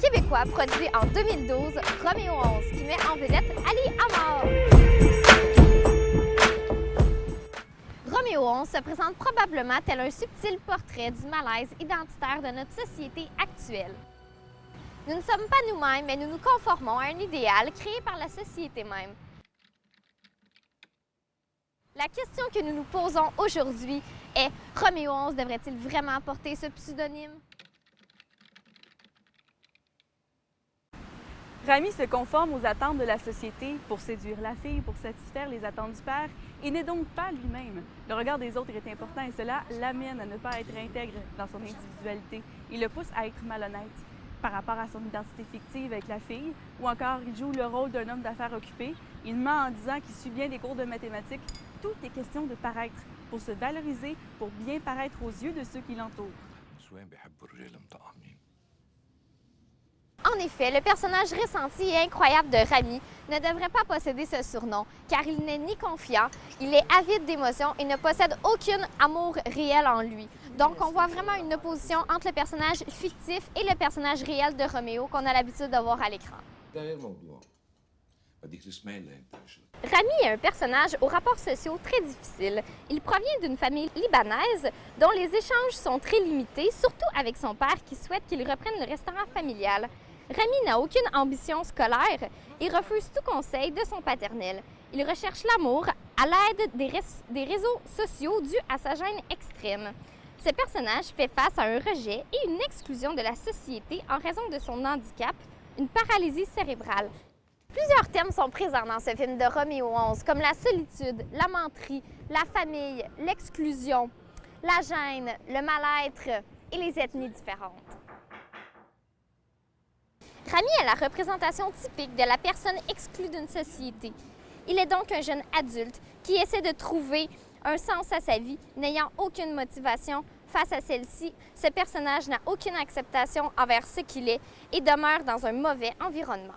québécois produit en 2012, Roméo 11, qui met en vedette Ali Amar. Roméo 11 se présente probablement tel un subtil portrait du malaise identitaire de notre société actuelle. Nous ne sommes pas nous-mêmes, mais nous nous conformons à un idéal créé par la société même. La question que nous nous posons aujourd'hui est: Roméo 11 devrait-il vraiment porter ce pseudonyme? Rami se conforme aux attentes de la société pour séduire la fille, pour satisfaire les attentes du père, et n'est donc pas lui-même. Le regard des autres est important et cela l'amène à ne pas être intègre dans son individualité. Il le pousse à être malhonnête par rapport à son identité fictive avec la fille, ou encore il joue le rôle d'un homme d'affaires occupé. Il ment en disant qu'il suit bien des cours de mathématiques. Tout est question de paraître, pour se valoriser, pour bien paraître aux yeux de ceux qui l'entourent. En effet, le personnage ressenti et incroyable de Rami ne devrait pas posséder ce surnom, car il n'est ni confiant, il est avide d'émotions et ne possède aucun amour réel en lui. Donc, on voit vraiment une opposition entre le personnage fictif et le personnage réel de Roméo qu'on a l'habitude de voir à l'écran. Rami est un personnage aux rapports sociaux très difficiles. Il provient d'une famille libanaise dont les échanges sont très limités, surtout avec son père qui souhaite qu'il reprenne le restaurant familial. Rami n'a aucune ambition scolaire et refuse tout conseil de son paternel. Il recherche l'amour à l'aide des réseaux sociaux dus à sa gêne extrême. Ce personnage fait face à un rejet et une exclusion de la société en raison de son handicap, une paralysie cérébrale. Plusieurs thèmes sont présents dans ce film de Roméo 11, comme la solitude, la menterie, la famille, l'exclusion, la gêne, le mal-être et les ethnies différentes. Rami est la représentation typique de la personne exclue d'une société. Il est donc un jeune adulte qui essaie de trouver un sens à sa vie, n'ayant aucune motivation face à celle-ci. Ce personnage n'a aucune acceptation envers ce qu'il est et demeure dans un mauvais environnement.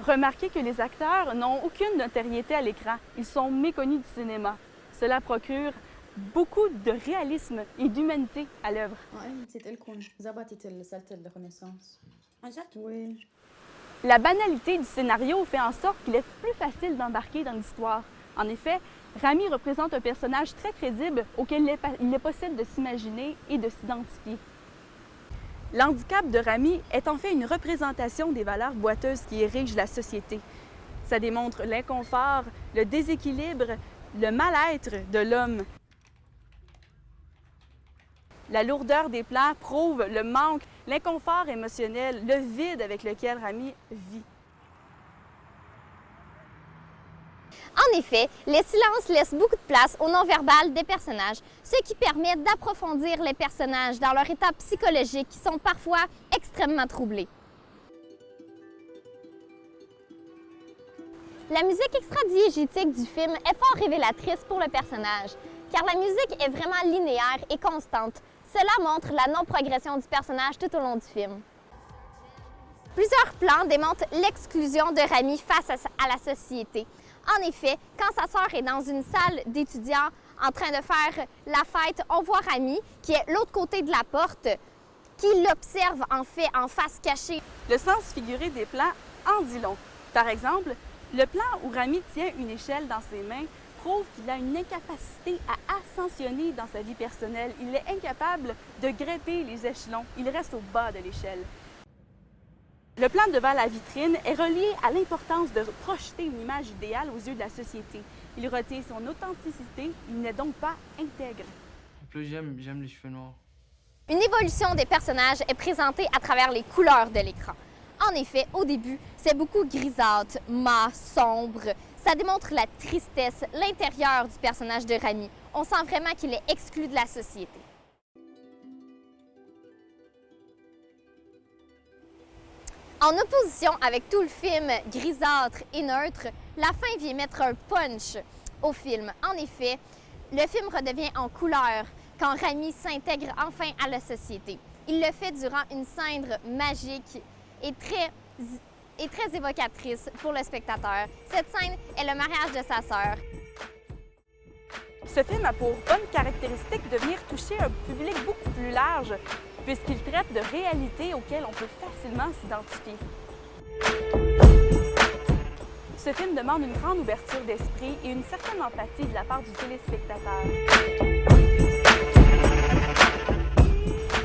Remarquez que les acteurs n'ont aucune notoriété à l'écran. Ils sont méconnus du cinéma. Cela procure beaucoup de réalisme et d'humanité à l'œuvre. La banalité du scénario fait en sorte qu'il est plus facile d'embarquer dans l'histoire. En effet, Rami représente un personnage très crédible auquel il est possible de s'imaginer et de s'identifier. L'handicap de Rami est en fait une représentation des valeurs boiteuses qui érigent la société. Ça démontre l'inconfort, le déséquilibre, le mal-être de l'homme. La lourdeur des plans prouve le manque, l'inconfort émotionnel, le vide avec lequel Rami vit. En effet, les silences laissent beaucoup de place au non-verbal des personnages, ce qui permet d'approfondir les personnages dans leur état psychologique qui sont parfois extrêmement troublés. La musique extra-diégétique du film est fort révélatrice pour le personnage, car la musique est vraiment linéaire et constante. Cela montre la non-progression du personnage tout au long du film. Plusieurs plans démontrent l'exclusion de Rami face à la société. En effet, quand sa sœur est dans une salle d'étudiants en train de faire la fête, on voit Rami, qui est l'autre côté de la porte, qui l'observe en fait en face cachée. Le sens figuré des plans en dit long. Par exemple, le plan où Rami tient une échelle dans ses mains prouve qu'il a une incapacité à ascensionner dans sa vie personnelle. Il est incapable de grimper les échelons. Il reste au bas de l'échelle. Le plan devant la vitrine est relié à l'importance de projeter une image idéale aux yeux de la société. Il retient son authenticité, il n'est donc pas intègre. En plus, j'aime les cheveux noirs. Une évolution des personnages est présentée à travers les couleurs de l'écran. En effet, au début, c'est beaucoup grisâtre, mat, sombre. Ça démontre la tristesse, l'intérieur du personnage de Rami. On sent vraiment qu'il est exclu de la société. En opposition avec tout le film grisâtre et neutre, la fin vient mettre un punch au film. En effet, le film redevient en couleur quand Rami s'intègre enfin à la société. Il le fait durant une scène magique et très évocatrice pour le spectateur. Cette scène est le mariage de sa sœur. Ce film a pour bonne caractéristique de venir toucher un public beaucoup plus large. puisqu'il traite de réalités auxquelles on peut facilement s'identifier. Ce film demande une grande ouverture d'esprit et une certaine empathie de la part du téléspectateur.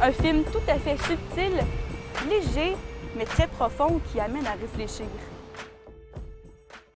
Un film tout à fait subtil, léger, mais très profond qui amène à réfléchir.